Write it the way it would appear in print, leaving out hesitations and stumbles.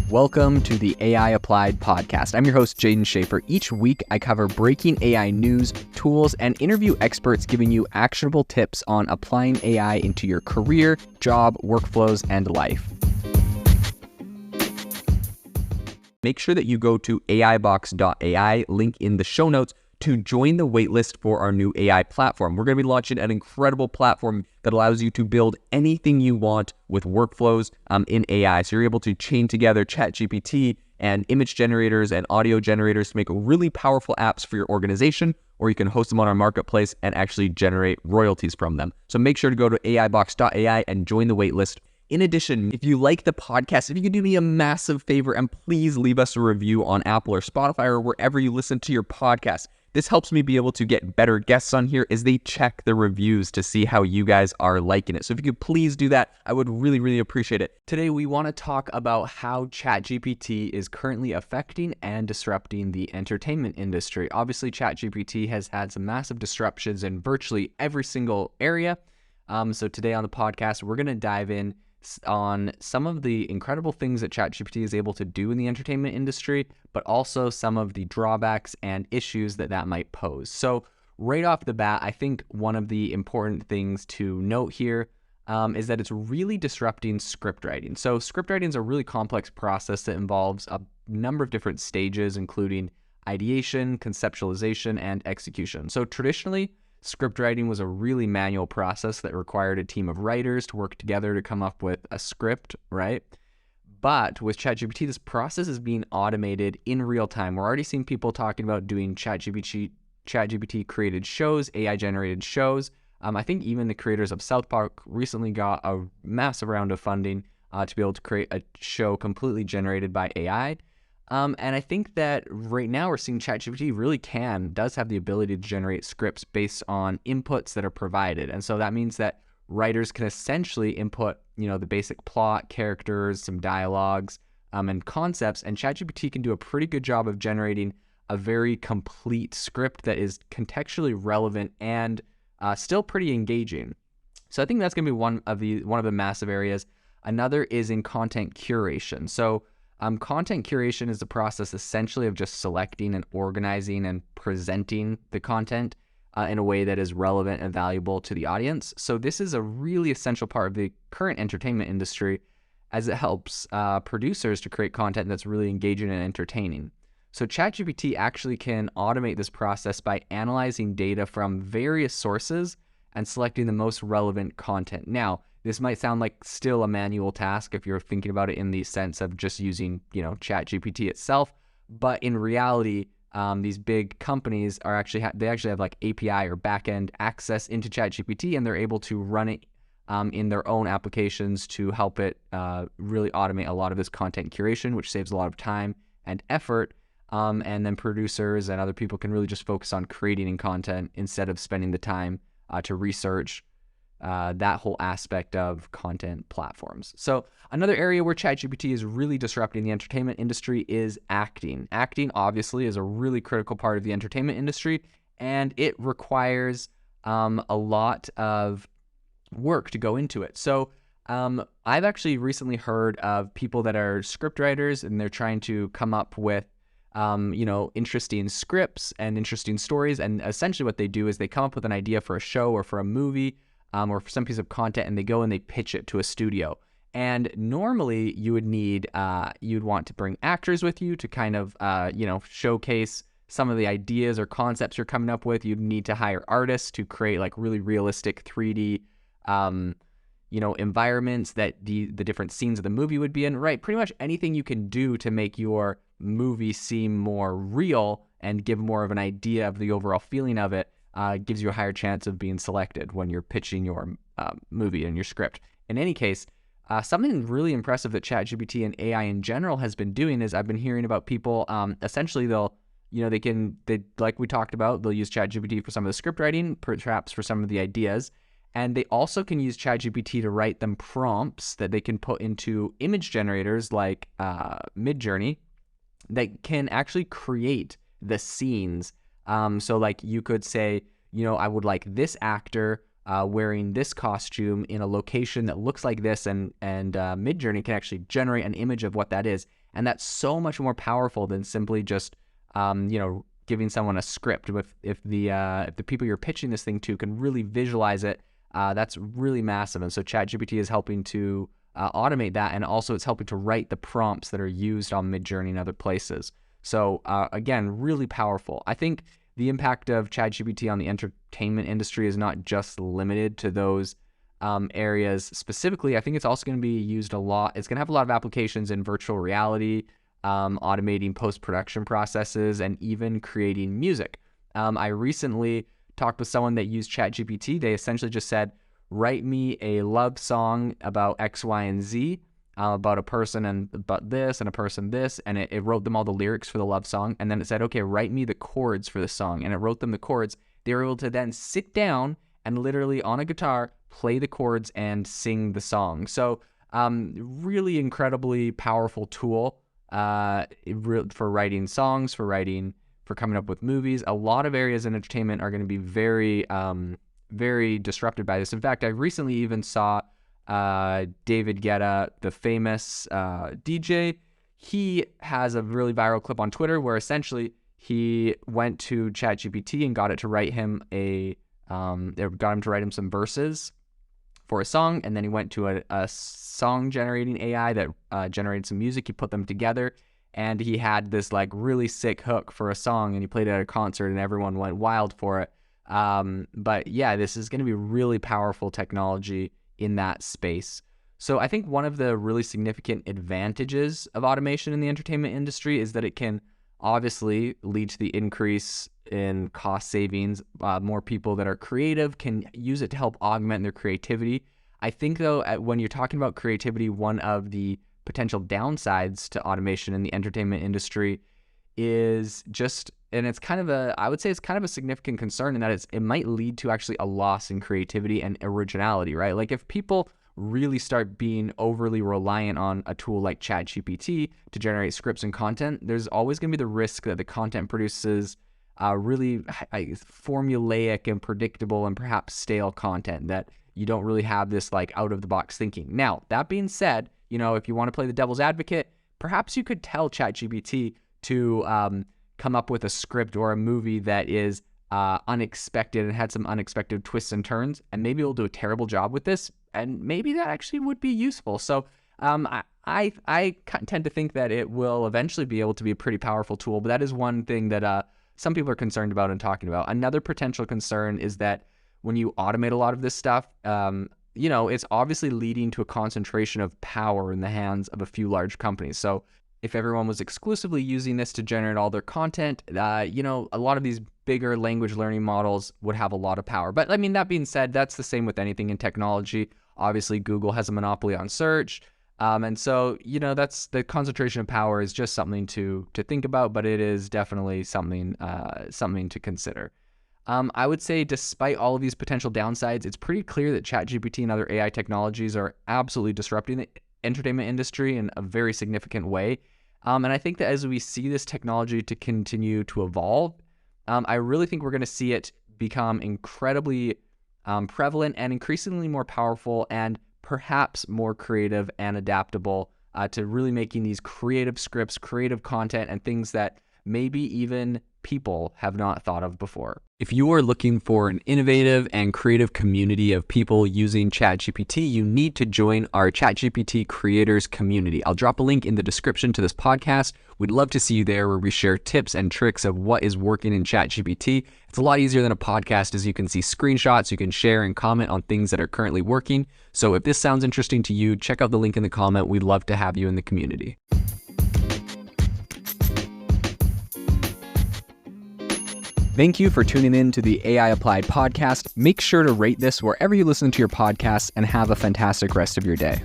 Welcome to the AI Applied podcast. I'm your host, Jaden Schaefer. Each week, I cover breaking AI news, tools, and interview experts giving you actionable tips on applying AI into your career, job, workflows, and life. Make sure that you go to aibox.ai, link in the show notes, to join the waitlist for our new AI platform. We're going to be launching an incredible platform that allows you to build anything you want with workflows in AI. So you're able to chain together ChatGPT and image generators and audio generators to make really powerful apps for your organization, or you can host them on our marketplace and actually generate royalties from them. So make sure to go to aibox.ai and join the waitlist. In addition, if you like the podcast, if you could do me a massive favor and please leave us a review on Apple or Spotify or wherever you listen to your podcast. This helps me be able to get better guests on here as they check the reviews to see how you guys are liking it. So if you could please do that, I would really appreciate it. Today, we want to talk about how ChatGPT is currently affecting and disrupting the entertainment industry. Obviously, ChatGPT has had some massive disruptions in virtually every single area. So today on the podcast, we're going to dive in on some of the incredible things that ChatGPT is able to do in the entertainment industry, but also some of the drawbacks and issues that might pose. So right off the bat, I think one of the important things to note here is that it's really disrupting script writing. So script writing is a really complex process that involves a number of different stages, including ideation, conceptualization, and execution. So traditionally, script writing was a really manual process that required a team of writers to work together to come up with a script, right? But with ChatGPT, this process is being automated in real time. We're already seeing people talking about doing ChatGPT created shows, AI generated shows. I think even the creators of South Park recently got a massive round of funding to be able to create a show completely generated by AI. And I think that right now we're seeing ChatGPT really does have the ability to generate scripts based on inputs that are provided. And so that means that writers can essentially input, the basic plot, characters, some dialogues, and concepts. And ChatGPT can do a pretty good job of generating a very complete script that is contextually relevant and still pretty engaging. So I think that's going to be one of the massive areas. Another is in content curation. So content curation is the process essentially of just selecting and organizing and presenting the content in a way that is relevant and valuable to the audience. So this is a really essential part of the current entertainment industry as it helps producers to create content that's really engaging and entertaining. So ChatGPT actually can automate this process by analyzing data from various sources and selecting the most relevant content. Now, this might sound like still a manual task if you're thinking about it in the sense of just using, ChatGPT itself. But in reality, these big companies they actually have like API or backend access into ChatGPT, and they're able to run it in their own applications to help it really automate a lot of this content curation, which saves a lot of time and effort. And then producers and other people can really just focus on creating content instead of spending the time to research that whole aspect of content platforms. So another area where ChatGPT is really disrupting the entertainment industry is acting. Acting obviously is a really critical part of the entertainment industry, and it requires a lot of work to go into it. So I've actually recently heard of people that are script writers, and they're trying to come up with interesting scripts and interesting stories. And essentially what they do is they come up with an idea for a show or for a movie, or for some piece of content, and they go and they pitch it to a studio. And normally you would you'd want to bring actors with you to kind of, showcase some of the ideas or concepts you're coming up with. You'd need to hire artists to create like really realistic 3D, environments that the different scenes of the movie would be in, right? Pretty much anything you can do to make your movie seem more real and give more of an idea of the overall feeling of it. Gives you a higher chance of being selected when you're pitching your movie and your script. In any case, something really impressive that ChatGPT and AI in general has been doing is I've been hearing about people, essentially they like we talked about, they'll use ChatGPT for some of the script writing, perhaps for some of the ideas, and they also can use ChatGPT to write them prompts that they can put into image generators like Midjourney that can actually create the scenes. So like you could say, I would like this actor wearing this costume in a location that looks like this, and Midjourney can actually generate an image of what that is. And that's so much more powerful than simply just, giving someone a script. If the people you're pitching this thing to can really visualize it, that's really massive. And so ChatGPT is helping to automate that, and also it's helping to write the prompts that are used on Midjourney and other places. So again, really powerful. I think the impact of ChatGPT on the entertainment industry is not just limited to those areas specifically. I think it's also going to be used a lot. It's going to have a lot of applications in virtual reality, automating post-production processes, and even creating music. I recently talked with someone that used ChatGPT. They essentially just said, write me a love song about X, Y, and Z, about a person and about this and a person this, and it wrote them all the lyrics for the love song. And then it said, okay, write me the chords for the song, and it wrote them the chords. They were able to then sit down and literally on a guitar play the chords and sing the song. So really incredibly powerful tool for writing songs, for coming up with movies. A lot of areas in entertainment are going to be very very disrupted by this. In fact, I recently even saw David Guetta, the famous DJ. He has a really viral clip on Twitter where essentially he went to ChatGPT and got it to write him some verses for a song, and then he went to a song generating AI that generated some music. He put them together, and he had this like really sick hook for a song, and he played it at a concert, and everyone went wild for it. But yeah, this is going to be really powerful technology in that space. So I think one of the really significant advantages of automation in the entertainment industry is that it can obviously lead to the increase in cost savings. More people that are creative can use it to help augment their creativity. I think though, when you're talking about creativity, one of the potential downsides to automation in the entertainment industry is just, and it's kind of I would say it's kind of a significant concern in that it might lead to actually a loss in creativity and originality, right? Like if people really start being overly reliant on a tool like ChatGPT to generate scripts and content, there's always going to be the risk that the content produces really formulaic and predictable and perhaps stale content, that you don't really have this like out of the box thinking. Now, that being said, if you want to play the devil's advocate, perhaps you could tell ChatGPT to come up with a script or a movie that is unexpected and had some unexpected twists and turns, and maybe it'll do a terrible job with this, and maybe that actually would be useful. So I tend to think that it will eventually be able to be a pretty powerful tool, but that is one thing that some people are concerned about and talking about. Another potential concern is that when you automate a lot of this stuff, it's obviously leading to a concentration of power in the hands of a few large companies. So if everyone was exclusively using this to generate all their content, a lot of these bigger language learning models would have a lot of power. But I mean, that being said, that's the same with anything in technology. Obviously, Google has a monopoly on search. And so, that's the concentration of power is just something to think about, but it is definitely something to consider. I would say despite all of these potential downsides, it's pretty clear that ChatGPT and other AI technologies are absolutely disrupting the entertainment industry in a very significant way. And I think that as we see this technology to continue to evolve, I really think we're going to see it become incredibly prevalent and increasingly more powerful and perhaps more creative and adaptable to really making these creative scripts, creative content, and things that maybe even people have not thought of before. If you are looking for an innovative and creative community of people using ChatGPT, you need to join our ChatGPT creators community. I'll drop a link in the description to this podcast. We'd love to see you there, where we share tips and tricks of what is working in ChatGPT. It's a lot easier than a podcast, as you can see screenshots, you can share and comment on things that are currently working. So if this sounds interesting to you, check out the link in the comment. We'd love to have you in the community. Thank you for tuning in to the AI Applied podcast. Make sure to rate this wherever you listen to your podcasts, and have a fantastic rest of your day.